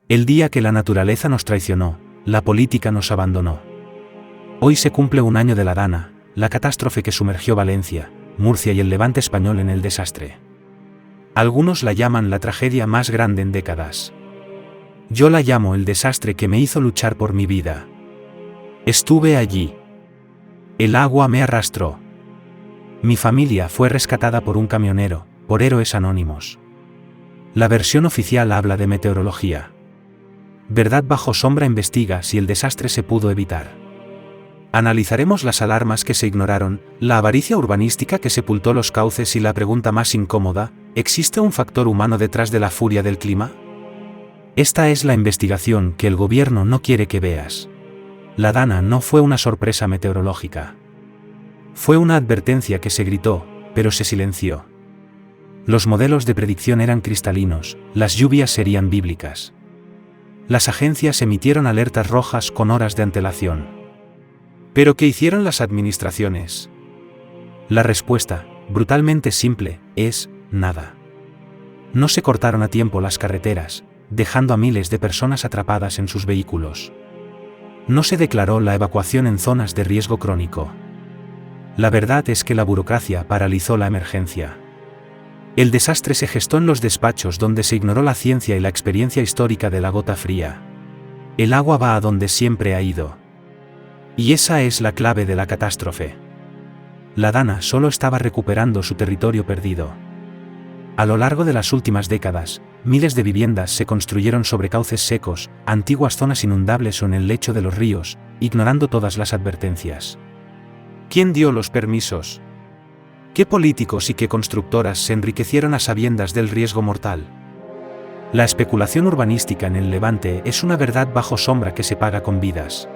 El día que la naturaleza nos traicionó, la política nos abandonó. Hoy se cumple un año de la Dana, la catástrofe que sumergió Valencia, Murcia y el Levante español en el desastre. Algunos la llaman la tragedia más grande en décadas. Yo la llamo el desastre que me hizo luchar por mi vida. Estuve allí. El agua me arrastró. Mi familia fue rescatada por un camionero, por héroes anónimos. La versión oficial habla de meteorología. Verdad bajo sombra investiga si el desastre se pudo evitar. Analizaremos las alarmas que se ignoraron, la avaricia urbanística que sepultó los cauces y la pregunta más incómoda, ¿existe un factor humano detrás de la furia del clima? Esta es la investigación que el gobierno no quiere que veas. La Dana no fue una sorpresa meteorológica. Fue una advertencia que se gritó, pero se silenció. Los modelos de predicción eran cristalinos, las lluvias serían bíblicas. Las agencias emitieron alertas rojas con horas de antelación. ¿Pero qué hicieron las administraciones? La respuesta, brutalmente simple, es nada. No se cortaron a tiempo las carreteras, dejando a miles de personas atrapadas en sus vehículos. No se declaró la evacuación en zonas de riesgo crónico. La verdad es que la burocracia paralizó la emergencia. El desastre se gestó en los despachos donde se ignoró la ciencia y la experiencia histórica de la gota fría. El agua va a donde siempre ha ido. Y esa es la clave de la catástrofe. La Dana solo estaba recuperando su territorio perdido. A lo largo de las últimas décadas, miles de viviendas se construyeron sobre cauces secos, antiguas zonas inundables o en el lecho de los ríos, ignorando todas las advertencias. ¿Quién dio los permisos? ¿Qué políticos y qué constructoras se enriquecieron a sabiendas del riesgo mortal? La especulación urbanística en el Levante es una verdad bajo sombra que se paga con vidas.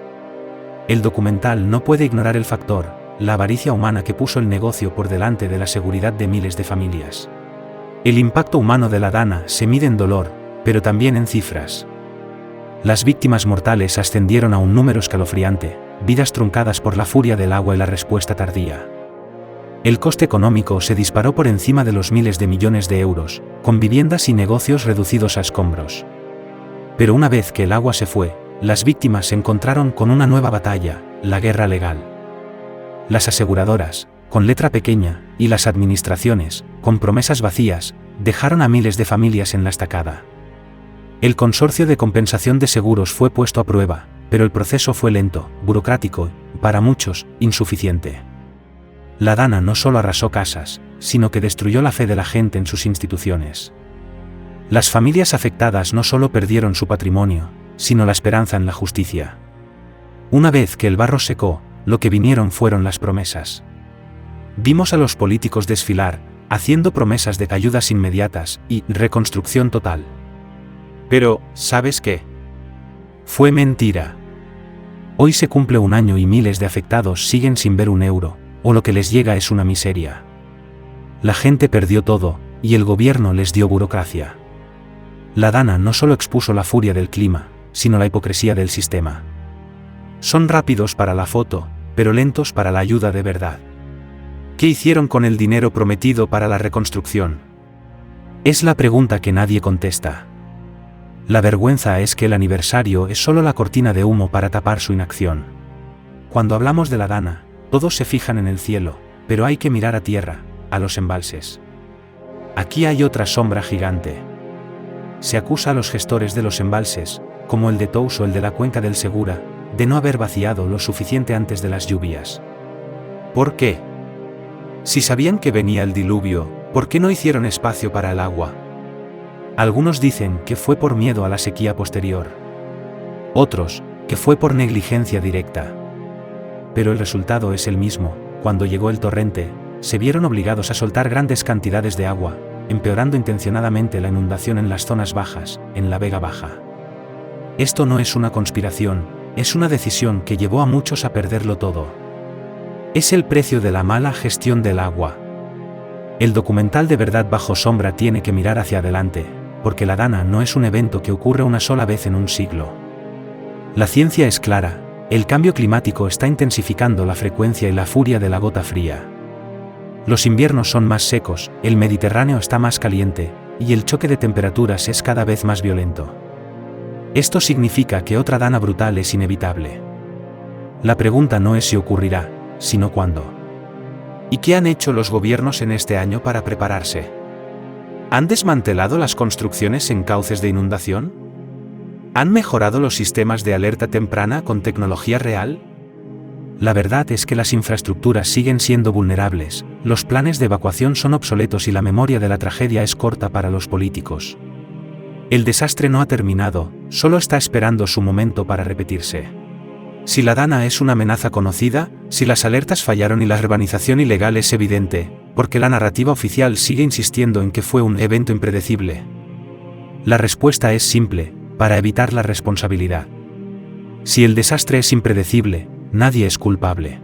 El documental no puede ignorar el factor, la avaricia humana que puso el negocio por delante de la seguridad de miles de familias. El impacto humano de la Dana se mide en dolor, pero también en cifras. Las víctimas mortales ascendieron a un número escalofriante, vidas truncadas por la furia del agua y la respuesta tardía. El coste económico se disparó por encima de los miles de millones de euros, con viviendas y negocios reducidos a escombros. Pero una vez que el agua se fue, las víctimas se encontraron con una nueva batalla, la guerra legal. Las aseguradoras, con letra pequeña, y las administraciones, con promesas vacías, dejaron a miles de familias en la estacada. El consorcio de compensación de seguros fue puesto a prueba, pero el proceso fue lento, burocrático, y, para muchos, insuficiente. La Dana no solo arrasó casas, sino que destruyó la fe de la gente en sus instituciones. Las familias afectadas no solo perdieron su patrimonio, sino la esperanza en la justicia. Una vez que el barro secó, lo que vinieron fueron las promesas. Vimos a los políticos desfilar, haciendo promesas de ayudas inmediatas y reconstrucción total. Pero, ¿sabes qué? Fue mentira. Hoy se cumple un año y miles de afectados siguen sin ver un euro, o lo que les llega es una miseria. La gente perdió todo, y el gobierno les dio burocracia. La Dana no solo expuso la furia del clima, sino la hipocresía del sistema. Son rápidos para la foto, pero lentos para la ayuda de verdad. ¿Qué hicieron con el dinero prometido para la reconstrucción? Es la pregunta que nadie contesta. La vergüenza es que el aniversario es solo la cortina de humo para tapar su inacción. Cuando hablamos de la Dana, todos se fijan en el cielo, pero hay que mirar a tierra, a los embalses. Aquí hay otra sombra gigante. Se acusa a los gestores de los embalses, como el de Tous o el de la cuenca del Segura, de no haber vaciado lo suficiente antes de las lluvias. ¿Por qué? Si sabían que venía el diluvio, ¿por qué no hicieron espacio para el agua? Algunos dicen que fue por miedo a la sequía posterior. Otros, que fue por negligencia directa. Pero el resultado es el mismo. Cuando llegó el torrente, se vieron obligados a soltar grandes cantidades de agua, empeorando intencionadamente la inundación en las zonas bajas, en la Vega Baja. Esto no es una conspiración, es una decisión que llevó a muchos a perderlo todo. Es el precio de la mala gestión del agua. El documental de Verdad bajo sombra tiene que mirar hacia adelante, porque la Dana no es un evento que ocurre una sola vez en un siglo. La ciencia es clara, el cambio climático está intensificando la frecuencia y la furia de la gota fría. Los inviernos son más secos, el Mediterráneo está más caliente, y el choque de temperaturas es cada vez más violento. Esto significa que otra dana brutal es inevitable. La pregunta no es si ocurrirá, sino cuándo. ¿Y qué han hecho los gobiernos en este año para prepararse? ¿Han desmantelado las construcciones en cauces de inundación? ¿Han mejorado los sistemas de alerta temprana con tecnología real? La verdad es que las infraestructuras siguen siendo vulnerables, los planes de evacuación son obsoletos y la memoria de la tragedia es corta para los políticos. El desastre no ha terminado, solo está esperando su momento para repetirse. Si la dana es una amenaza conocida, si las alertas fallaron y la urbanización ilegal es evidente, porque la narrativa oficial sigue insistiendo en que fue un evento impredecible. La respuesta es simple, para evitar la responsabilidad. Si el desastre es impredecible, nadie es culpable.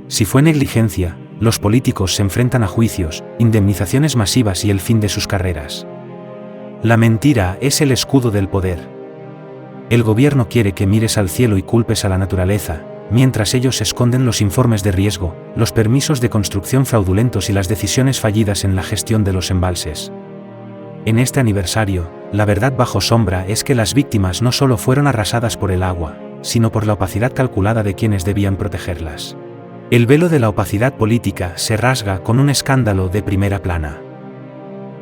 Si fue negligencia, los políticos se enfrentan a juicios, indemnizaciones masivas y el fin de sus carreras. La mentira es el escudo del poder. El gobierno quiere que mires al cielo y culpes a la naturaleza, mientras ellos esconden los informes de riesgo, los permisos de construcción fraudulentos y las decisiones fallidas en la gestión de los embalses. En este aniversario, la verdad bajo sombra es que las víctimas no solo fueron arrasadas por el agua, sino por la opacidad calculada de quienes debían protegerlas. El velo de la opacidad política se rasga con un escándalo de primera plana.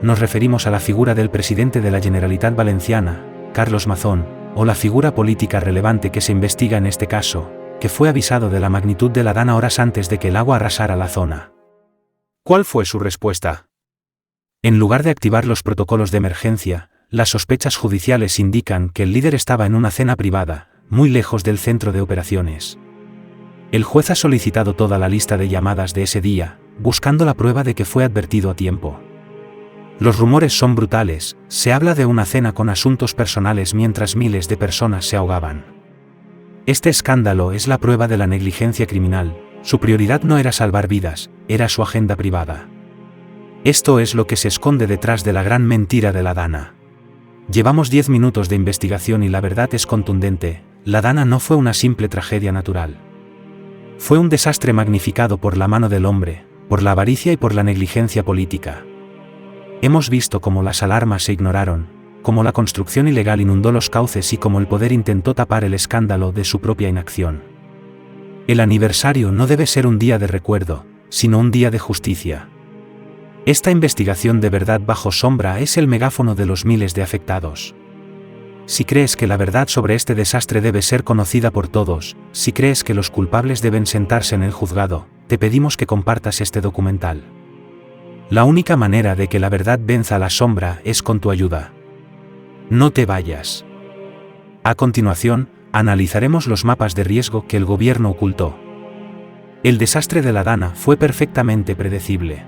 Nos referimos a la figura del presidente de la Generalitat Valenciana, Carlos Mazón, o la figura política relevante que se investiga en este caso, que fue avisado de la magnitud de la dana horas antes de que el agua arrasara la zona. ¿Cuál fue su respuesta? En lugar de activar los protocolos de emergencia, las sospechas judiciales indican que el líder estaba en una cena privada, muy lejos del centro de operaciones. El juez ha solicitado toda la lista de llamadas de ese día, buscando la prueba de que fue advertido a tiempo. Los rumores son brutales, se habla de una cena con asuntos personales mientras miles de personas se ahogaban. Este escándalo es la prueba de la negligencia criminal, su prioridad no era salvar vidas, era su agenda privada. Esto es lo que se esconde detrás de la gran mentira de la dana. Llevamos 10 minutos de investigación y la verdad es contundente, la dana no fue una simple tragedia natural. Fue un desastre magnificado por la mano del hombre, por la avaricia y por la negligencia política. Hemos visto cómo las alarmas se ignoraron, cómo la construcción ilegal inundó los cauces y cómo el poder intentó tapar el escándalo de su propia inacción. El aniversario no debe ser un día de recuerdo, sino un día de justicia. Esta investigación de verdad bajo sombra es el megáfono de los miles de afectados. Si crees que la verdad sobre este desastre debe ser conocida por todos, si crees que los culpables deben sentarse en el juzgado, te pedimos que compartas este documental. La única manera de que la verdad venza a la sombra es con tu ayuda. No te vayas. A continuación, analizaremos los mapas de riesgo que el gobierno ocultó. El desastre de la dana fue perfectamente predecible.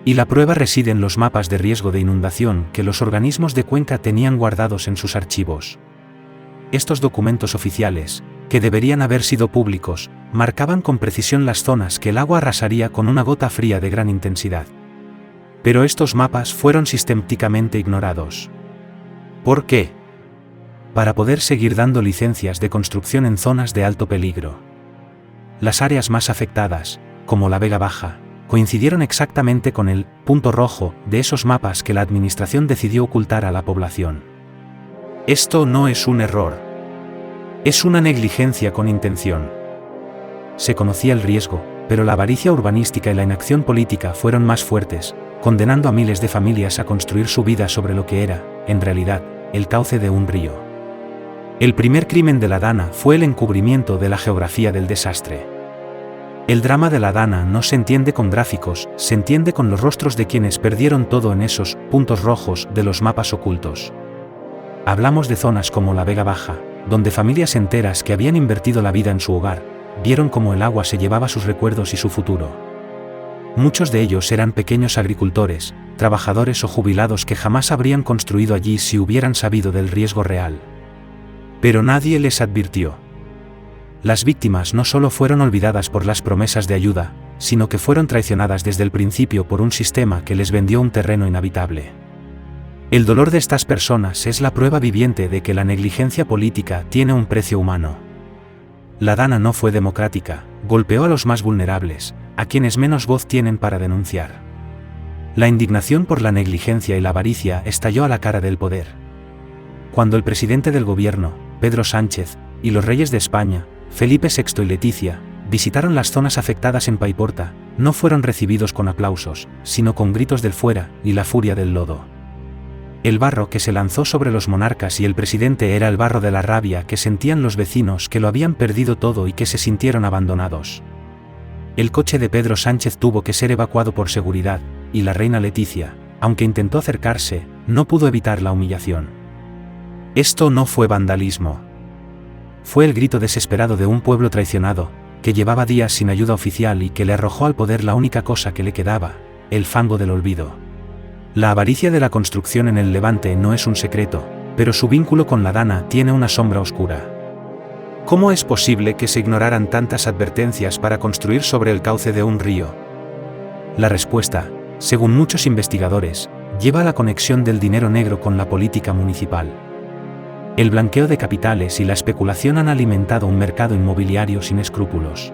Y la prueba reside en los mapas de riesgo de inundación que los organismos de Cuenca tenían guardados en sus archivos. Estos documentos oficiales, que deberían haber sido públicos, marcaban con precisión las zonas que el agua arrasaría con una gota fría de gran intensidad. Pero estos mapas fueron sistemáticamente ignorados. ¿Por qué? Para poder seguir dando licencias de construcción en zonas de alto peligro. Las áreas más afectadas, como la Vega Baja, coincidieron exactamente con el punto rojo de esos mapas que la administración decidió ocultar a la población. Esto no es un error. Es una negligencia con intención. Se conocía el riesgo, pero la avaricia urbanística y la inacción política fueron más fuertes, condenando a miles de familias a construir su vida sobre lo que era, en realidad, el cauce de un río. El primer crimen de la dana fue el encubrimiento de la geografía del desastre. El drama de la dana no se entiende con gráficos, se entiende con los rostros de quienes perdieron todo en esos puntos rojos de los mapas ocultos. Hablamos de zonas como la Vega Baja, donde familias enteras que habían invertido la vida en su hogar, vieron cómo el agua se llevaba sus recuerdos y su futuro. Muchos de ellos eran pequeños agricultores, trabajadores o jubilados que jamás habrían construido allí si hubieran sabido del riesgo real. Pero nadie les advirtió. Las víctimas no solo fueron olvidadas por las promesas de ayuda, sino que fueron traicionadas desde el principio por un sistema que les vendió un terreno inhabitable. El dolor de estas personas es la prueba viviente de que la negligencia política tiene un precio humano. La dana no fue democrática, golpeó a los más vulnerables, a quienes menos voz tienen para denunciar. La indignación por la negligencia y la avaricia estalló a la cara del poder. Cuando el presidente del gobierno, Pedro Sánchez, y los reyes de España, Felipe VI y Leticia, visitaron las zonas afectadas en Paiporta, no fueron recibidos con aplausos, sino con gritos del fuera y la furia del lodo. El barro que se lanzó sobre los monarcas y el presidente era el barro de la rabia que sentían los vecinos que lo habían perdido todo y que se sintieron abandonados. El coche de Pedro Sánchez tuvo que ser evacuado por seguridad, y la reina Leticia, aunque intentó acercarse, no pudo evitar la humillación. Esto no fue vandalismo. Fue el grito desesperado de un pueblo traicionado, que llevaba días sin ayuda oficial y que le arrojó al poder la única cosa que le quedaba, el fango del olvido. La avaricia de la construcción en el Levante no es un secreto, pero su vínculo con la Dana tiene una sombra oscura. ¿Cómo es posible que se ignoraran tantas advertencias para construir sobre el cauce de un río? La respuesta, según muchos investigadores, lleva a la conexión del dinero negro con la política municipal. El blanqueo de capitales y la especulación han alimentado un mercado inmobiliario sin escrúpulos.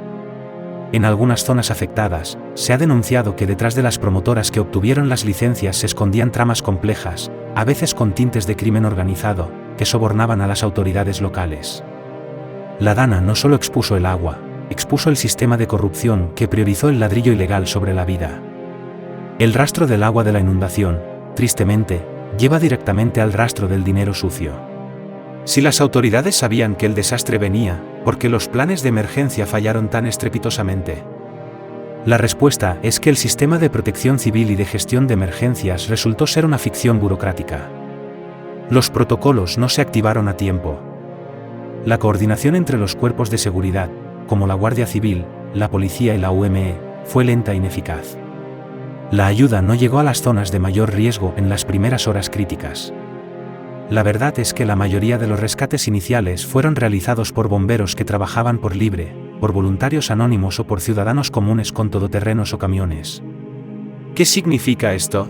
En algunas zonas afectadas, se ha denunciado que detrás de las promotoras que obtuvieron las licencias se escondían tramas complejas, a veces con tintes de crimen organizado, que sobornaban a las autoridades locales. La Dana no solo expuso el agua, expuso el sistema de corrupción que priorizó el ladrillo ilegal sobre la vida. El rastro del agua de la inundación, tristemente, lleva directamente al rastro del dinero sucio. Si las autoridades sabían que el desastre venía, ¿por qué los planes de emergencia fallaron tan estrepitosamente? La respuesta es que el sistema de protección civil y de gestión de emergencias resultó ser una ficción burocrática. Los protocolos no se activaron a tiempo. La coordinación entre los cuerpos de seguridad, como la Guardia Civil, la Policía y la UME, fue lenta e ineficaz. La ayuda no llegó a las zonas de mayor riesgo en las primeras horas críticas. La verdad es que la mayoría de los rescates iniciales fueron realizados por bomberos que trabajaban por libre, por voluntarios anónimos o por ciudadanos comunes con todoterrenos o camiones. ¿Qué significa esto?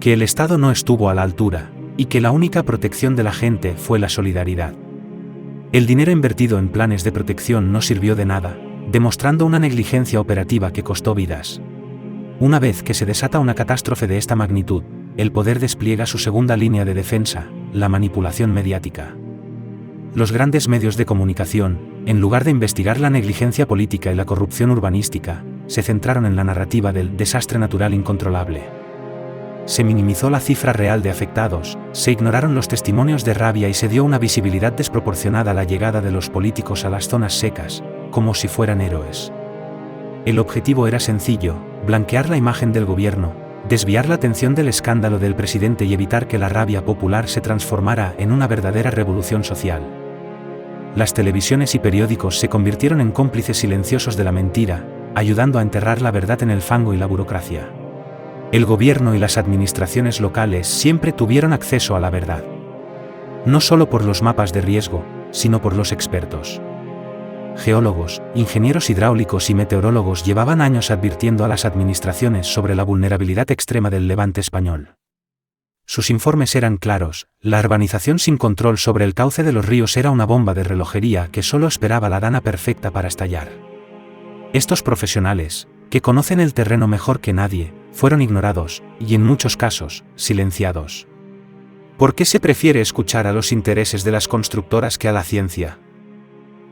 Que el Estado no estuvo a la altura, y que la única protección de la gente fue la solidaridad. El dinero invertido en planes de protección no sirvió de nada, demostrando una negligencia operativa que costó vidas. Una vez que se desata una catástrofe de esta magnitud, el poder despliega su segunda línea de defensa, la manipulación mediática. Los grandes medios de comunicación, en lugar de investigar la negligencia política y la corrupción urbanística, se centraron en la narrativa del desastre natural incontrolable. Se minimizó la cifra real de afectados, se ignoraron los testimonios de rabia y se dio una visibilidad desproporcionada a la llegada de los políticos a las zonas secas, como si fueran héroes. El objetivo era sencillo: blanquear la imagen del gobierno, desviar la atención del escándalo del presidente y evitar que la rabia popular se transformara en una verdadera revolución social. Las televisiones y periódicos se convirtieron en cómplices silenciosos de la mentira, ayudando a enterrar la verdad en el fango y la burocracia. El gobierno y las administraciones locales siempre tuvieron acceso a la verdad. No solo por los mapas de riesgo, sino por los expertos. Geólogos, ingenieros hidráulicos y meteorólogos llevaban años advirtiendo a las administraciones sobre la vulnerabilidad extrema del Levante español. Sus informes eran claros: la urbanización sin control sobre el cauce de los ríos era una bomba de relojería que solo esperaba la Dana perfecta para estallar. Estos profesionales, que conocen el terreno mejor que nadie, fueron ignorados, y en muchos casos, silenciados. ¿Por qué se prefiere escuchar a los intereses de las constructoras que a la ciencia?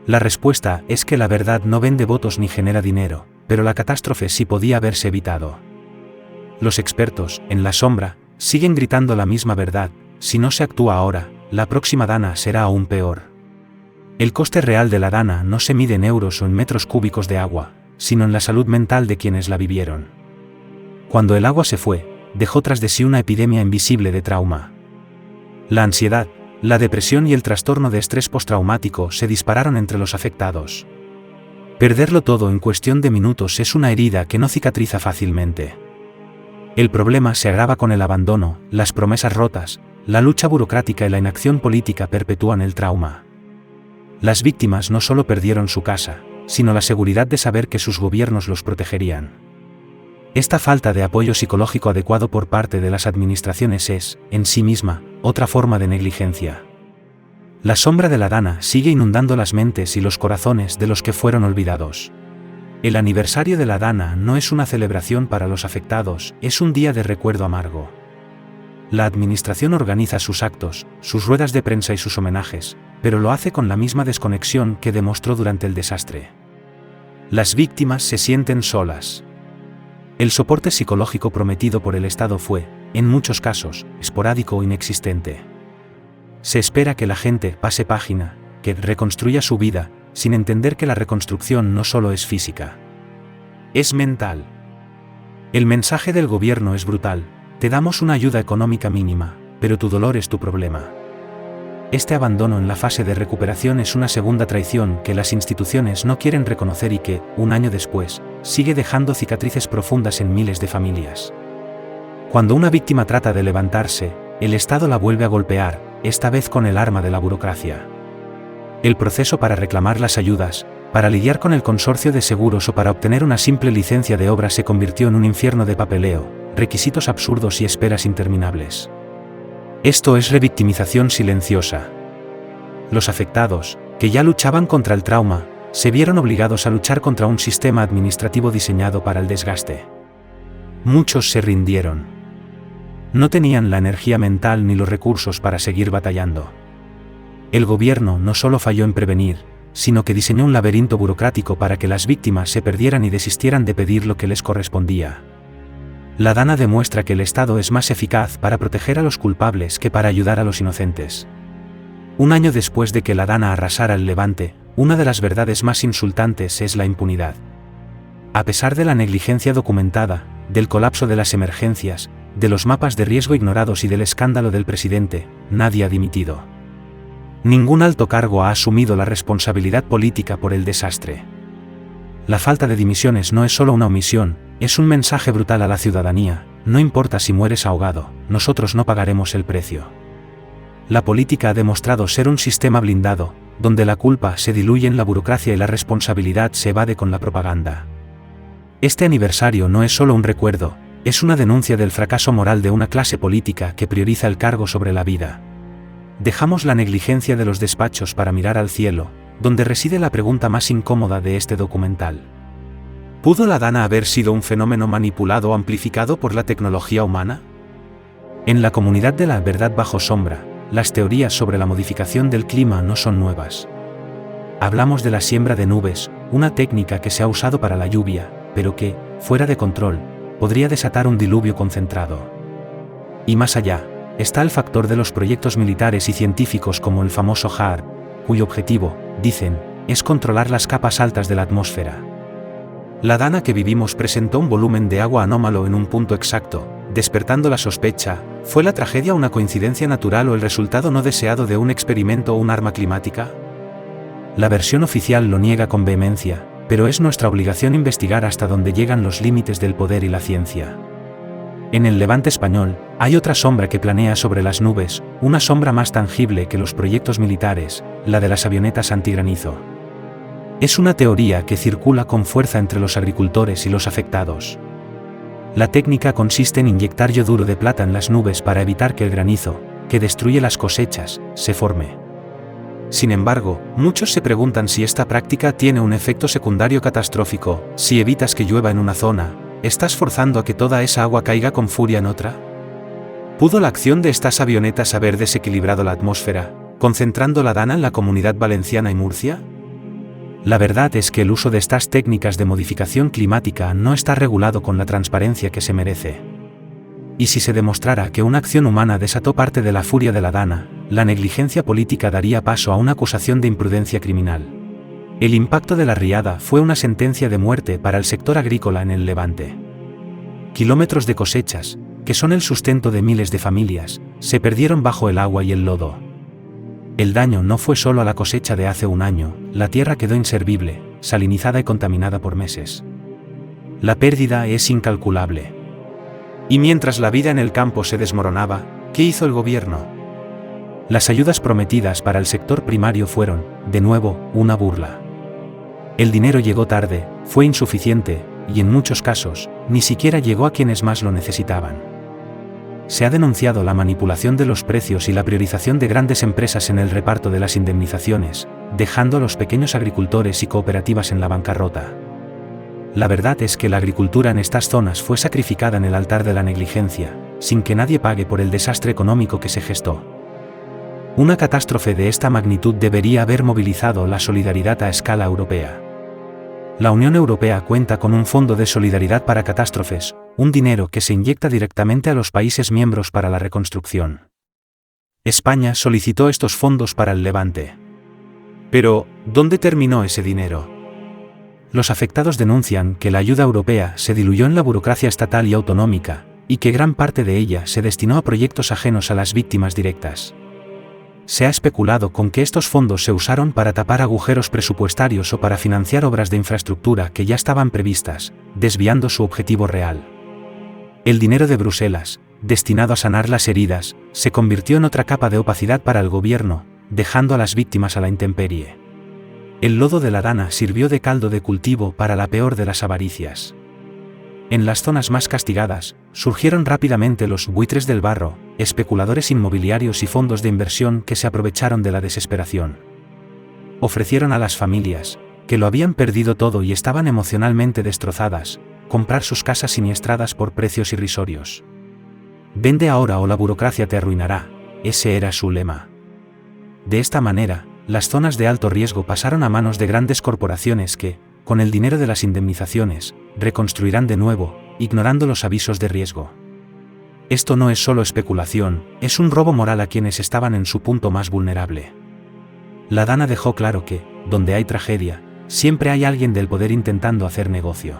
La respuesta es que la verdad no vende votos ni genera dinero, pero la catástrofe sí podía haberse evitado. Los expertos, en la sombra, siguen gritando la misma verdad: si no se actúa ahora, la próxima Dana será aún peor. El coste real de la Dana no se mide en euros o en metros cúbicos de agua, sino en la salud mental de quienes la vivieron. Cuando el agua se fue, dejó tras de sí una epidemia invisible de trauma. La ansiedad, la depresión y el trastorno de estrés postraumático se dispararon entre los afectados. Perderlo todo en cuestión de minutos es una herida que no cicatriza fácilmente. El problema se agrava con el abandono, las promesas rotas, la lucha burocrática y la inacción política perpetúan el trauma. Las víctimas no solo perdieron su casa, sino la seguridad de saber que sus gobiernos los protegerían. Esta falta de apoyo psicológico adecuado por parte de las administraciones es, en sí misma, otra forma de negligencia. La sombra de la Dana sigue inundando las mentes y los corazones de los que fueron olvidados. El aniversario de la Dana no es una celebración para los afectados, es un día de recuerdo amargo. La administración organiza sus actos, sus ruedas de prensa y sus homenajes, pero lo hace con la misma desconexión que demostró durante el desastre. Las víctimas se sienten solas. El soporte psicológico prometido por el Estado fue, en muchos casos, esporádico o inexistente. Se espera que la gente pase página, que reconstruya su vida, sin entender que la reconstrucción no solo es física. Es mental. El mensaje del gobierno es brutal: te damos una ayuda económica mínima, pero tu dolor es tu problema. Este abandono en la fase de recuperación es una segunda traición que las instituciones no quieren reconocer y que, un año después, sigue dejando cicatrices profundas en miles de familias. Cuando una víctima trata de levantarse, el Estado la vuelve a golpear, esta vez con el arma de la burocracia. El proceso para reclamar las ayudas, para lidiar con el consorcio de seguros o para obtener una simple licencia de obra se convirtió en un infierno de papeleo, requisitos absurdos y esperas interminables. Esto es revictimización silenciosa. Los afectados, que ya luchaban contra el trauma, se vieron obligados a luchar contra un sistema administrativo diseñado para el desgaste. Muchos se rindieron. No tenían la energía mental ni los recursos para seguir batallando. El gobierno no solo falló en prevenir, sino que diseñó un laberinto burocrático para que las víctimas se perdieran y desistieran de pedir lo que les correspondía. La Dana demuestra que el Estado es más eficaz para proteger a los culpables que para ayudar a los inocentes. Un año después de que la Dana arrasara el Levante, una de las verdades más insultantes es la impunidad. A pesar de la negligencia documentada, del colapso de las emergencias, de los mapas de riesgo ignorados y del escándalo del presidente, nadie ha dimitido. Ningún alto cargo ha asumido la responsabilidad política por el desastre. La falta de dimisiones no es solo una omisión, es un mensaje brutal a la ciudadanía: no importa si mueres ahogado, nosotros no pagaremos el precio. La política ha demostrado ser un sistema blindado, donde la culpa se diluye en la burocracia y la responsabilidad se evade con la propaganda. Este aniversario no es solo un recuerdo, es una denuncia del fracaso moral de una clase política que prioriza el cargo sobre la vida. Dejamos la negligencia de los despachos para mirar al cielo, donde reside la pregunta más incómoda de este documental. ¿Pudo la Dana haber sido un fenómeno manipulado o amplificado por la tecnología humana? En la comunidad de la verdad bajo sombra, las teorías sobre la modificación del clima no son nuevas. Hablamos de la siembra de nubes, una técnica que se ha usado para la lluvia, pero que, fuera de control, podría desatar un diluvio concentrado. Y más allá, está el factor de los proyectos militares y científicos como el famoso HAARP, cuyo objetivo, dicen, es controlar las capas altas de la atmósfera. La Dana que vivimos presentó un volumen de agua anómalo en un punto exacto, despertando la sospecha: ¿fue la tragedia una coincidencia natural o el resultado no deseado de un experimento o un arma climática? La versión oficial lo niega con vehemencia, pero es nuestra obligación investigar hasta dónde llegan los límites del poder y la ciencia. En el Levante español, hay otra sombra que planea sobre las nubes, una sombra más tangible que los proyectos militares, la de las avionetas antigranizo. Es una teoría que circula con fuerza entre los agricultores y los afectados. La técnica consiste en inyectar yoduro de plata en las nubes para evitar que el granizo, que destruye las cosechas, se forme. Sin embargo, muchos se preguntan si esta práctica tiene un efecto secundario catastrófico: si evitas que llueva en una zona, ¿estás forzando a que toda esa agua caiga con furia en otra? ¿Pudo la acción de estas avionetas haber desequilibrado la atmósfera, concentrando la Dana en la Comunidad Valenciana y Murcia? La verdad es que el uso de estas técnicas de modificación climática no está regulado con la transparencia que se merece. Y si se demostrara que una acción humana desató parte de la furia de la Dana, la negligencia política daría paso a una acusación de imprudencia criminal. El impacto de la riada fue una sentencia de muerte para el sector agrícola en el Levante. Kilómetros de cosechas, que son el sustento de miles de familias, se perdieron bajo el agua y el lodo. El daño no fue solo a la cosecha de hace un año, la tierra quedó inservible, salinizada y contaminada por meses. La pérdida es incalculable. Y mientras la vida en el campo se desmoronaba, ¿qué hizo el gobierno? Las ayudas prometidas para el sector primario fueron, de nuevo, una burla. El dinero llegó tarde, fue insuficiente, y en muchos casos, ni siquiera llegó a quienes más lo necesitaban. Se ha denunciado la manipulación de los precios y la priorización de grandes empresas en el reparto de las indemnizaciones, dejando a los pequeños agricultores y cooperativas en la bancarrota. La verdad es que la agricultura en estas zonas fue sacrificada en el altar de la negligencia, sin que nadie pague por el desastre económico que se gestó. Una catástrofe de esta magnitud debería haber movilizado la solidaridad a escala europea. La Unión Europea cuenta con un fondo de solidaridad para catástrofes, un dinero que se inyecta directamente a los países miembros para la reconstrucción. España solicitó estos fondos para el Levante. Pero, ¿dónde terminó ese dinero? Los afectados denuncian que la ayuda europea se diluyó en la burocracia estatal y autonómica, y que gran parte de ella se destinó a proyectos ajenos a las víctimas directas. Se ha especulado con que estos fondos se usaron para tapar agujeros presupuestarios o para financiar obras de infraestructura que ya estaban previstas, desviando su objetivo real. El dinero de Bruselas, destinado a sanar las heridas, se convirtió en otra capa de opacidad para el gobierno, dejando a las víctimas a la intemperie. El lodo de la Dana sirvió de caldo de cultivo para la peor de las avaricias. En las zonas más castigadas, surgieron rápidamente los buitres del barro, especuladores inmobiliarios y fondos de inversión que se aprovecharon de la desesperación. Ofrecieron a las familias, que lo habían perdido todo y estaban emocionalmente destrozadas, comprar sus casas siniestradas por precios irrisorios. Vende ahora o la burocracia te arruinará, ese era su lema. De esta manera, las zonas de alto riesgo pasaron a manos de grandes corporaciones que, con el dinero de las indemnizaciones, reconstruirán de nuevo, ignorando los avisos de riesgo. Esto no es solo especulación, es un robo moral a quienes estaban en su punto más vulnerable. La Dana dejó claro que, donde hay tragedia, siempre hay alguien del poder intentando hacer negocio.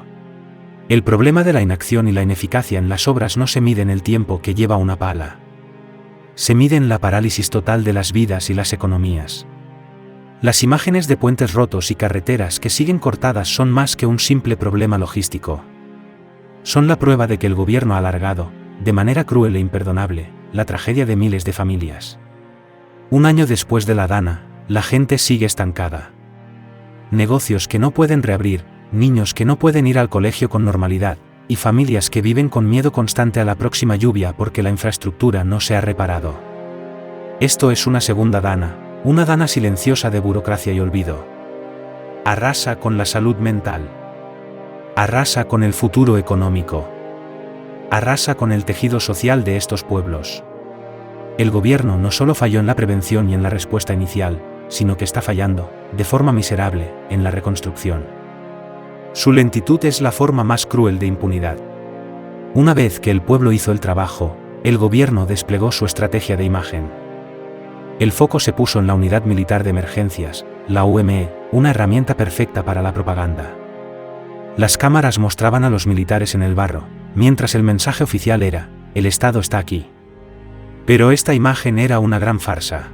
El problema de la inacción y la ineficacia en las obras no se mide en el tiempo que lleva una pala. Se mide en la parálisis total de las vidas y las economías. Las imágenes de puentes rotos y carreteras que siguen cortadas son más que un simple problema logístico. Son la prueba de que el gobierno ha alargado, de manera cruel e imperdonable, la tragedia de miles de familias. Un año después de la Dana, la gente sigue estancada. Negocios que no pueden reabrir, niños que no pueden ir al colegio con normalidad, y familias que viven con miedo constante a la próxima lluvia porque la infraestructura no se ha reparado. Esto es una segunda Dana, una Dana silenciosa de burocracia y olvido. Arrasa con la salud mental. Arrasa con el futuro económico. Arrasa con el tejido social de estos pueblos. El gobierno no solo falló en la prevención y en la respuesta inicial, sino que está fallando, de forma miserable, en la reconstrucción. Su lentitud es la forma más cruel de impunidad. Una vez que el pueblo hizo el trabajo, el gobierno desplegó su estrategia de imagen. El foco se puso en la Unidad Militar de Emergencias, la UME, una herramienta perfecta para la propaganda. Las cámaras mostraban a los militares en el barro, mientras el mensaje oficial era, el Estado está aquí. Pero esta imagen era una gran farsa.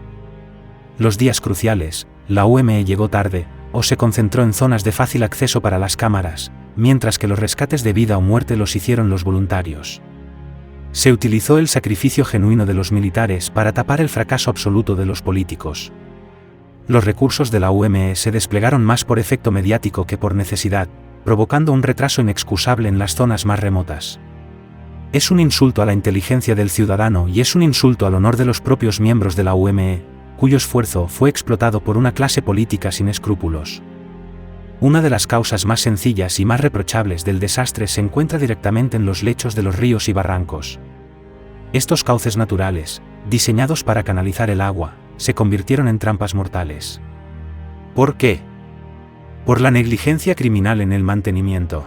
Los días cruciales, la UME llegó tarde, o se concentró en zonas de fácil acceso para las cámaras, mientras que los rescates de vida o muerte los hicieron los voluntarios. Se utilizó el sacrificio genuino de los militares para tapar el fracaso absoluto de los políticos. Los recursos de la UME se desplegaron más por efecto mediático que por necesidad, provocando un retraso inexcusable en las zonas más remotas. Es un insulto a la inteligencia del ciudadano y es un insulto al honor de los propios miembros de la UME, cuyo esfuerzo fue explotado por una clase política sin escrúpulos. Una de las causas más sencillas y más reprochables del desastre se encuentra directamente en los lechos de los ríos y barrancos. Estos cauces naturales, diseñados para canalizar el agua, se convirtieron en trampas mortales. ¿Por qué? Por la negligencia criminal en el mantenimiento.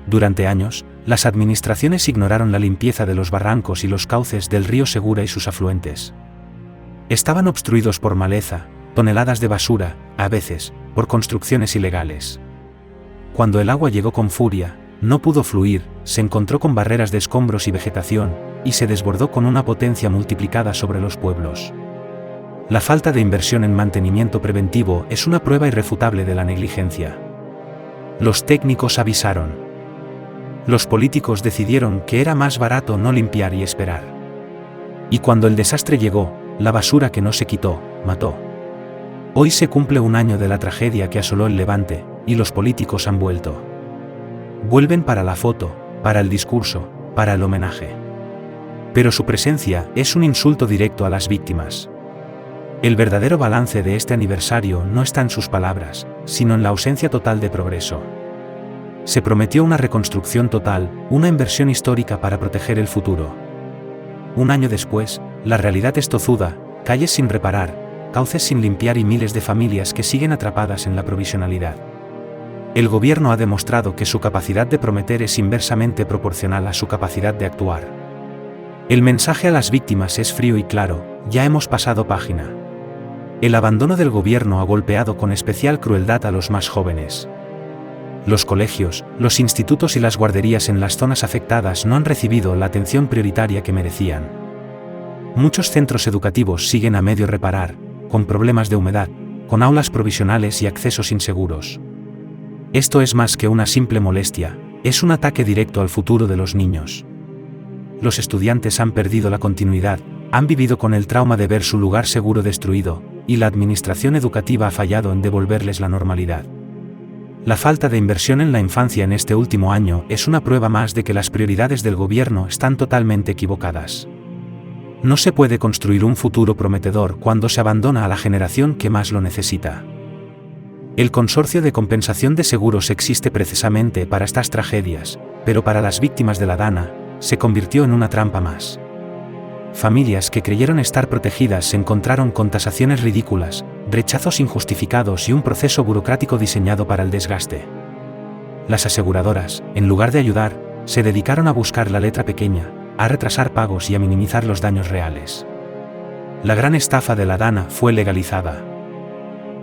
Durante años, las administraciones ignoraron la limpieza de los barrancos y los cauces del río Segura y sus afluentes. Estaban obstruidos por maleza, toneladas de basura, a veces, por construcciones ilegales. Cuando el agua llegó con furia, no pudo fluir, se encontró con barreras de escombros y vegetación, y se desbordó con una potencia multiplicada sobre los pueblos. La falta de inversión en mantenimiento preventivo es una prueba irrefutable de la negligencia. Los técnicos avisaron. Los políticos decidieron que era más barato no limpiar y esperar. Y cuando el desastre llegó, la basura que no se quitó, mató. Hoy se cumple un año de la tragedia que asoló el Levante, y los políticos han vuelto. Vuelven para la foto, para el discurso, para el homenaje. Pero su presencia es un insulto directo a las víctimas. El verdadero balance de este aniversario no está en sus palabras, sino en la ausencia total de progreso. Se prometió una reconstrucción total, una inversión histórica para proteger el futuro, Un año después, la realidad es tozuda, calles sin reparar, cauces sin limpiar y miles de familias que siguen atrapadas en la provisionalidad. El gobierno ha demostrado que su capacidad de prometer es inversamente proporcional a su capacidad de actuar. El mensaje a las víctimas es frío y claro: ya hemos pasado página. El abandono del gobierno ha golpeado con especial crueldad a los más jóvenes. Los colegios, los institutos y las guarderías en las zonas afectadas no han recibido la atención prioritaria que merecían. Muchos centros educativos siguen a medio reparar, con problemas de humedad, con aulas provisionales y accesos inseguros. Esto es más que una simple molestia, es un ataque directo al futuro de los niños. Los estudiantes han perdido la continuidad, han vivido con el trauma de ver su lugar seguro destruido, y la administración educativa ha fallado en devolverles la normalidad. La falta de inversión en la infancia en este último año es una prueba más de que las prioridades del gobierno están totalmente equivocadas. No se puede construir un futuro prometedor cuando se abandona a la generación que más lo necesita. El Consorcio de Compensación de Seguros existe precisamente para estas tragedias, pero para las víctimas de la Dana, se convirtió en una trampa más. Familias que creyeron estar protegidas se encontraron con tasaciones ridículas, rechazos injustificados y un proceso burocrático diseñado para el desgaste. Las aseguradoras, en lugar de ayudar, se dedicaron a buscar la letra pequeña, a retrasar pagos y a minimizar los daños reales. La gran estafa de la Dana fue legalizada.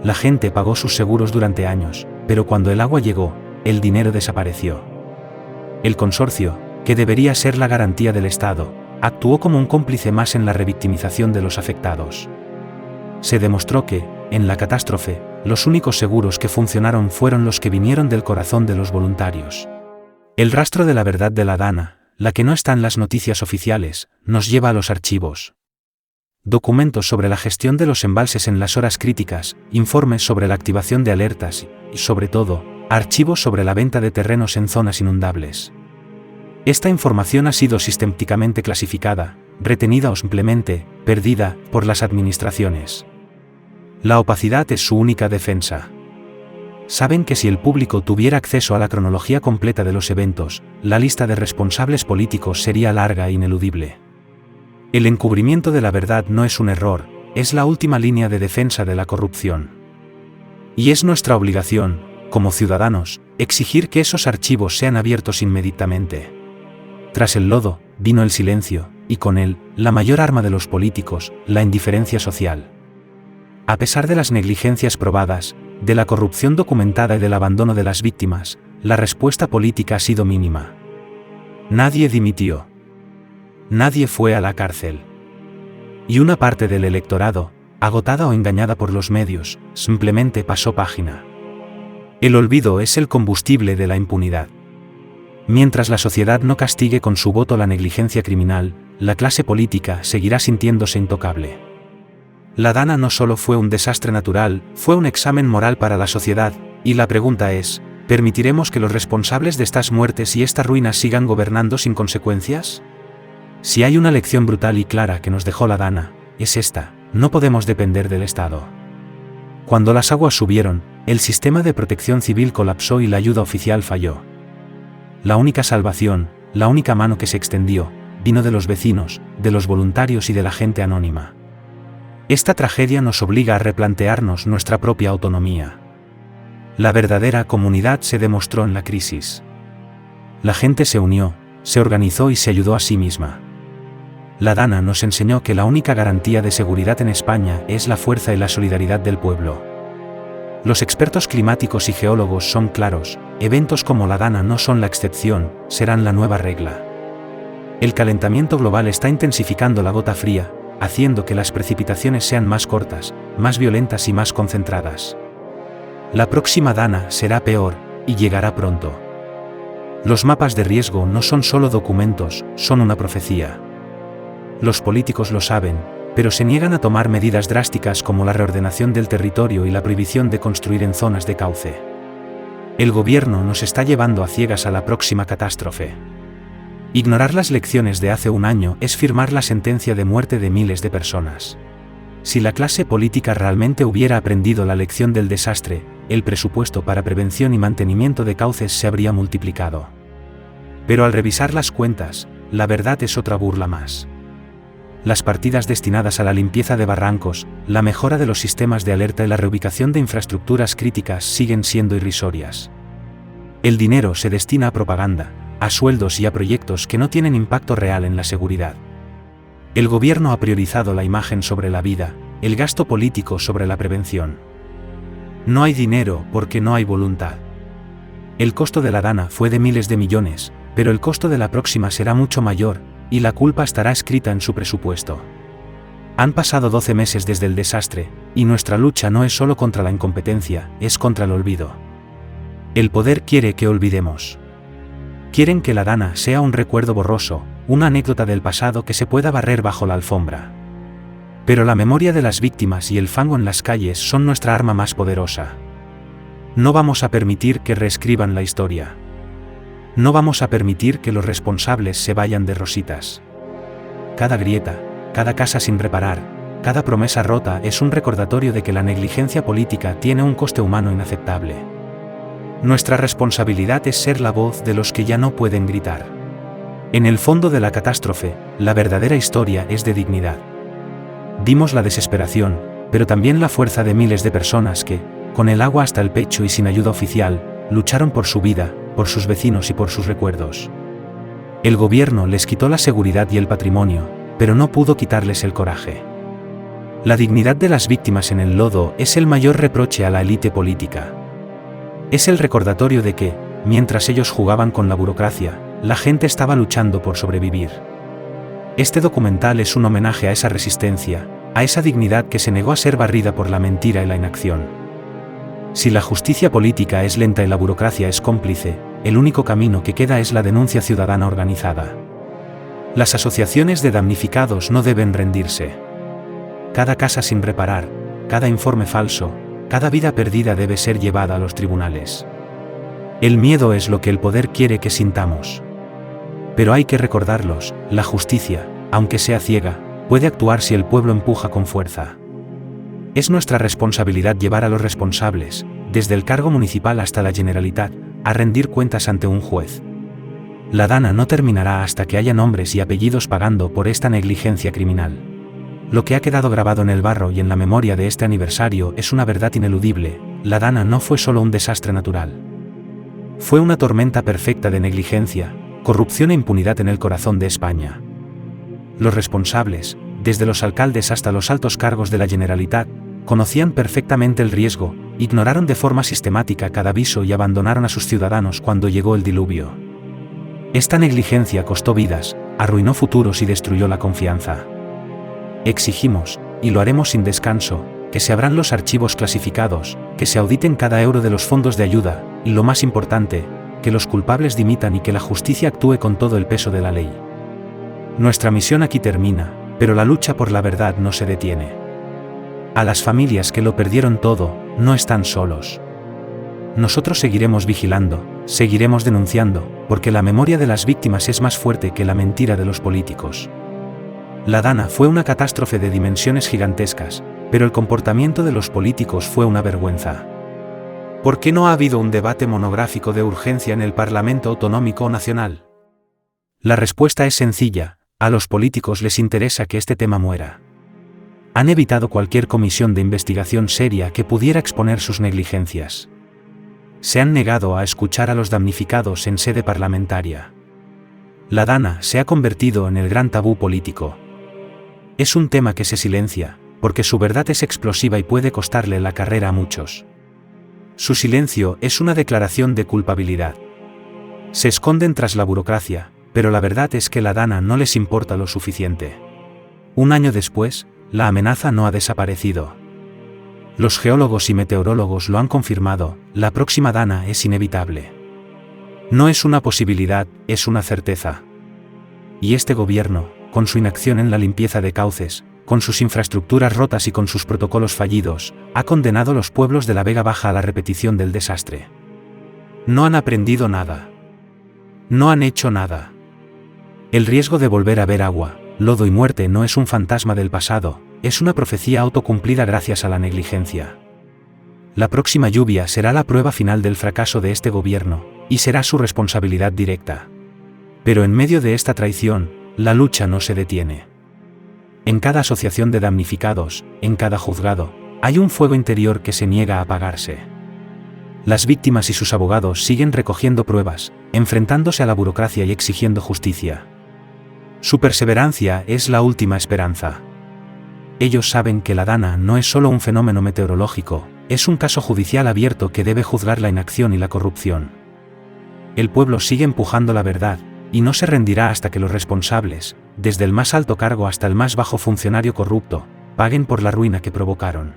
La gente pagó sus seguros durante años, pero cuando el agua llegó, el dinero desapareció. El consorcio, que debería ser la garantía del Estado, actuó como un cómplice más en la revictimización de los afectados. Se demostró que, en la catástrofe, los únicos seguros que funcionaron fueron los que vinieron del corazón de los voluntarios. El rastro de la verdad de la Dana, la que no está en las noticias oficiales, nos lleva a los archivos. Documentos sobre la gestión de los embalses en las horas críticas, informes sobre la activación de alertas y, sobre todo, archivos sobre la venta de terrenos en zonas inundables. Esta información ha sido sistemáticamente clasificada, retenida o simplemente perdida por las administraciones. La opacidad es su única defensa. Saben que si el público tuviera acceso a la cronología completa de los eventos, la lista de responsables políticos sería larga e ineludible. El encubrimiento de la verdad no es un error, es la última línea de defensa de la corrupción. Y es nuestra obligación, como ciudadanos, exigir que esos archivos sean abiertos inmediatamente. Tras el lodo, vino el silencio, y con él, la mayor arma de los políticos, la indiferencia social. A pesar de las negligencias probadas, de la corrupción documentada y del abandono de las víctimas, la respuesta política ha sido mínima. Nadie dimitió. Nadie fue a la cárcel. Y una parte del electorado, agotada o engañada por los medios, simplemente pasó página. El olvido es el combustible de la impunidad. Mientras la sociedad no castigue con su voto la negligencia criminal, la clase política seguirá sintiéndose intocable. La Dana no solo fue un desastre natural, fue un examen moral para la sociedad, y la pregunta es, ¿permitiremos que los responsables de estas muertes y estas ruinas sigan gobernando sin consecuencias? Si hay una lección brutal y clara que nos dejó la Dana, es esta: no podemos depender del Estado. Cuando las aguas subieron, el sistema de protección civil colapsó y la ayuda oficial falló. La única salvación, la única mano que se extendió, vino de los vecinos, de los voluntarios y de la gente anónima. Esta tragedia nos obliga a replantearnos nuestra propia autonomía. La verdadera comunidad se demostró en la crisis. La gente se unió, se organizó y se ayudó a sí misma. La Dana nos enseñó que la única garantía de seguridad en España es la fuerza y la solidaridad del pueblo. Los expertos climáticos y geólogos son claros: eventos como la Dana no son la excepción, serán la nueva regla. El calentamiento global está intensificando la gota fría, haciendo que las precipitaciones sean más cortas, más violentas y más concentradas. La próxima Dana será peor, y llegará pronto. Los mapas de riesgo no son solo documentos, son una profecía. Los políticos lo saben, pero se niegan a tomar medidas drásticas como la reordenación del territorio y la prohibición de construir en zonas de cauce. El gobierno nos está llevando a ciegas a la próxima catástrofe. Ignorar las lecciones de hace un año es firmar la sentencia de muerte de miles de personas. Si la clase política realmente hubiera aprendido la lección del desastre, el presupuesto para prevención y mantenimiento de cauces se habría multiplicado. Pero al revisar las cuentas, la verdad es otra burla más. las partidas destinadas a la limpieza de barrancos, la mejora de los sistemas de alerta y la reubicación de infraestructuras críticas siguen siendo irrisorias. El dinero se destina a propaganda, a sueldos y a proyectos que no tienen impacto real en la seguridad. El gobierno ha priorizado la imagen sobre la vida, el gasto político sobre la prevención. No hay dinero porque no hay voluntad. El costo de la Dana fue de miles de millones, pero el costo de la próxima será mucho mayor, y la culpa estará escrita en su presupuesto. Han pasado 12 meses desde el desastre, y nuestra lucha no es solo contra la incompetencia, es contra el olvido. El poder quiere que olvidemos. Quieren que la Dana sea un recuerdo borroso, una anécdota del pasado que se pueda barrer bajo la alfombra. Pero la memoria de las víctimas y el fango en las calles son nuestra arma más poderosa. No vamos a permitir que reescriban la historia. No vamos a permitir que los responsables se vayan de rositas. Cada grieta, cada casa sin reparar, cada promesa rota es un recordatorio de que la negligencia política tiene un coste humano inaceptable. Nuestra responsabilidad es ser la voz de los que ya no pueden gritar. En el fondo de la catástrofe, la verdadera historia es de dignidad. Vimos la desesperación, pero también la fuerza de miles de personas que, con el agua hasta el pecho y sin ayuda oficial, lucharon por su vida, por sus vecinos y por sus recuerdos. El gobierno les quitó la seguridad y el patrimonio, pero no pudo quitarles el coraje. La dignidad de las víctimas en el lodo es el mayor reproche a la élite política. Es el recordatorio de que, mientras ellos jugaban con la burocracia, la gente estaba luchando por sobrevivir. Este documental es un homenaje a esa resistencia, a esa dignidad que se negó a ser barrida por la mentira y la inacción. Si la justicia política es lenta y la burocracia es cómplice, el único camino que queda es la denuncia ciudadana organizada. Las asociaciones de damnificados no deben rendirse. Cada casa sin reparar, cada informe falso, cada vida perdida debe ser llevada a los tribunales. El miedo es lo que el poder quiere que sintamos. Pero hay que recordarlos, la justicia, aunque sea ciega, puede actuar si el pueblo empuja con fuerza. Es nuestra responsabilidad llevar a los responsables, desde el cargo municipal hasta la Generalitat, a rendir cuentas ante un juez. La Dana no terminará hasta que haya nombres y apellidos pagando por esta negligencia criminal. Lo que ha quedado grabado en el barro y en la memoria de este aniversario es una verdad ineludible: la Dana no fue solo un desastre natural. Fue una tormenta perfecta de negligencia, corrupción e impunidad en el corazón de España. Los responsables, desde los alcaldes hasta los altos cargos de la Generalitat, conocían perfectamente el riesgo, ignoraron de forma sistemática cada aviso y abandonaron a sus ciudadanos cuando llegó el diluvio. Esta negligencia costó vidas, arruinó futuros y destruyó la confianza. Exigimos, y lo haremos sin descanso, que se abran los archivos clasificados, que se auditen cada euro de los fondos de ayuda, y lo más importante, que los culpables dimitan y que la justicia actúe con todo el peso de la ley. Nuestra misión aquí termina, pero la lucha por la verdad no se detiene. A las familias que lo perdieron todo, no están solos. Nosotros seguiremos vigilando, seguiremos denunciando, porque la memoria de las víctimas es más fuerte que la mentira de los políticos. La Dana fue una catástrofe de dimensiones gigantescas, pero el comportamiento de los políticos fue una vergüenza. ¿Por qué no ha habido un debate monográfico de urgencia en el Parlamento Autonómico Nacional? La respuesta es sencilla: a los políticos les interesa que este tema muera. Han evitado cualquier comisión de investigación seria que pudiera exponer sus negligencias. Se han negado a escuchar a los damnificados en sede parlamentaria. La Dana se ha convertido en el gran tabú político. Es un tema que se silencia, porque su verdad es explosiva y puede costarle la carrera a muchos. Su silencio es una declaración de culpabilidad. Se esconden tras la burocracia, pero la verdad es que la Dana no les importa lo suficiente. Un año después, la amenaza no ha desaparecido. Los geólogos y meteorólogos lo han confirmado: la próxima Dana es inevitable. No es una posibilidad, es una certeza. Y este gobierno, con su inacción en la limpieza de cauces, con sus infraestructuras rotas y con sus protocolos fallidos, ha condenado a los pueblos de la Vega Baja a la repetición del desastre. No han aprendido nada. No han hecho nada. El riesgo de volver a ver agua, lodo y muerte no es un fantasma del pasado, es una profecía autocumplida gracias a la negligencia. La próxima lluvia será la prueba final del fracaso de este gobierno, y será su responsabilidad directa. Pero en medio de esta traición, la lucha no se detiene. En cada asociación de damnificados, en cada juzgado, hay un fuego interior que se niega a apagarse. Las víctimas y sus abogados siguen recogiendo pruebas, enfrentándose a la burocracia y exigiendo justicia. Su perseverancia es la última esperanza. Ellos saben que la Dana no es solo un fenómeno meteorológico, es un caso judicial abierto que debe juzgar la inacción y la corrupción. El pueblo sigue empujando la verdad, y no se rendirá hasta que los responsables, desde el más alto cargo hasta el más bajo funcionario corrupto, paguen por la ruina que provocaron.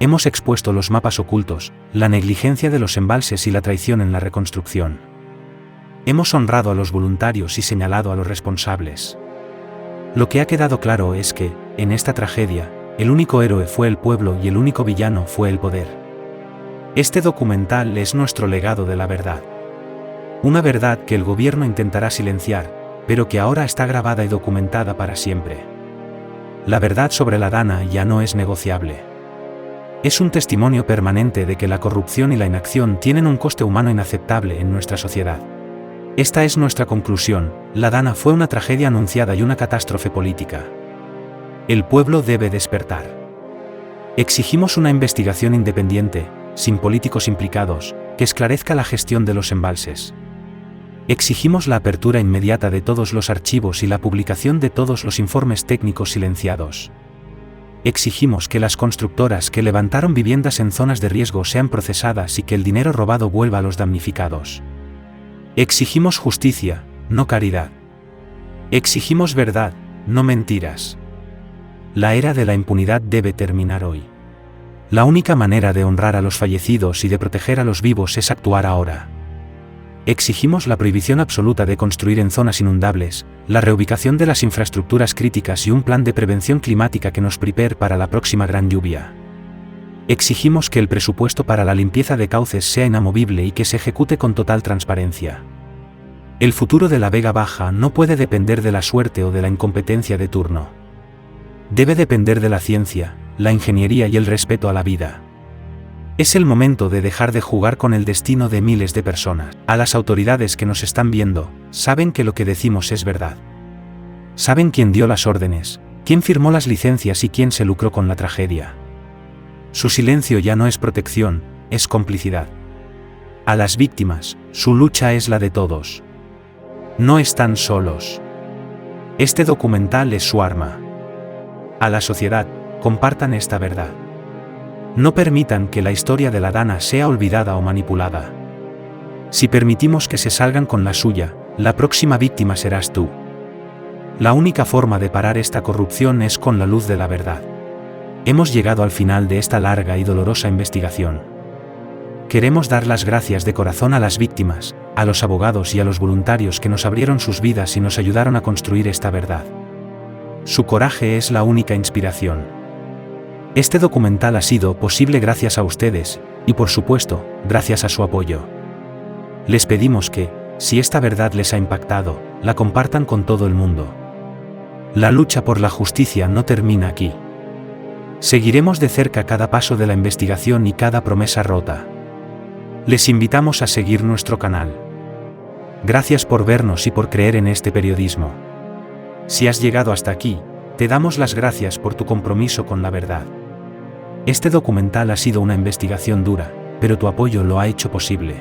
Hemos expuesto los mapas ocultos, la negligencia de los embalses y la traición en la reconstrucción. Hemos honrado a los voluntarios y señalado a los responsables. Lo que ha quedado claro es que, en esta tragedia, el único héroe fue el pueblo y el único villano fue el poder. Este documental es nuestro legado de la verdad. Una verdad que el gobierno intentará silenciar, pero que ahora está grabada y documentada para siempre. La verdad sobre la Dana ya no es negociable. Es un testimonio permanente de que la corrupción y la inacción tienen un coste humano inaceptable en nuestra sociedad. Esta es nuestra conclusión: la Dana fue una tragedia anunciada y una catástrofe política. El pueblo debe despertar. Exigimos una investigación independiente, sin políticos implicados, que esclarezca la gestión de los embalses. Exigimos la apertura inmediata de todos los archivos y la publicación de todos los informes técnicos silenciados. Exigimos que las constructoras que levantaron viviendas en zonas de riesgo sean procesadas y que el dinero robado vuelva a los damnificados. Exigimos justicia, no caridad. Exigimos verdad, no mentiras. La era de la impunidad debe terminar hoy. La única manera de honrar a los fallecidos y de proteger a los vivos es actuar ahora. Exigimos la prohibición absoluta de construir en zonas inundables, la reubicación de las infraestructuras críticas y un plan de prevención climática que nos prepare para la próxima gran lluvia. Exigimos que el presupuesto para la limpieza de cauces sea inamovible y que se ejecute con total transparencia. El futuro de la Vega Baja no puede depender de la suerte o de la incompetencia de turno. Debe depender de la ciencia, la ingeniería y el respeto a la vida. Es el momento de dejar de jugar con el destino de miles de personas. A las autoridades que nos están viendo, saben que lo que decimos es verdad. Saben quién dio las órdenes, quién firmó las licencias y quién se lucró con la tragedia. Su silencio ya no es protección, es complicidad. A las víctimas, su lucha es la de todos. No están solos. Este documental es su arma. A la sociedad, compartan esta verdad. No permitan que la historia de la Dana sea olvidada o manipulada. Si permitimos que se salgan con la suya, la próxima víctima serás tú. La única forma de parar esta corrupción es con la luz de la verdad. Hemos llegado al final de esta larga y dolorosa investigación. Queremos dar las gracias de corazón a las víctimas, a los abogados y a los voluntarios que nos abrieron sus vidas y nos ayudaron a construir esta verdad. Su coraje es la única inspiración. Este documental ha sido posible gracias a ustedes, y por supuesto, gracias a su apoyo. Les pedimos que, si esta verdad les ha impactado, la compartan con todo el mundo. La lucha por la justicia no termina aquí. Seguiremos de cerca cada paso de la investigación y cada promesa rota. Les invitamos a seguir nuestro canal. Gracias por vernos y por creer en este periodismo. Si has llegado hasta aquí, te damos las gracias por tu compromiso con la verdad. Este documental ha sido una investigación dura, pero tu apoyo lo ha hecho posible.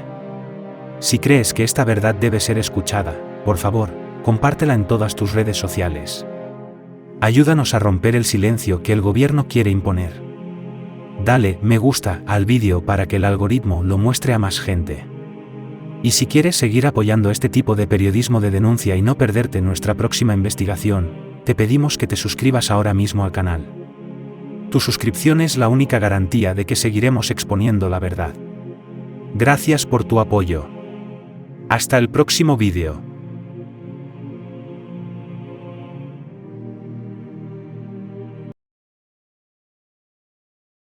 Si crees que esta verdad debe ser escuchada, por favor, compártela en todas tus redes sociales. Ayúdanos a romper el silencio que el gobierno quiere imponer. Dale me gusta al vídeo para que el algoritmo lo muestre a más gente. Y si quieres seguir apoyando este tipo de periodismo de denuncia y no perderte nuestra próxima investigación, te pedimos que te suscribas ahora mismo al canal. Tu suscripción es la única garantía de que seguiremos exponiendo la verdad. Gracias por tu apoyo. Hasta el próximo vídeo.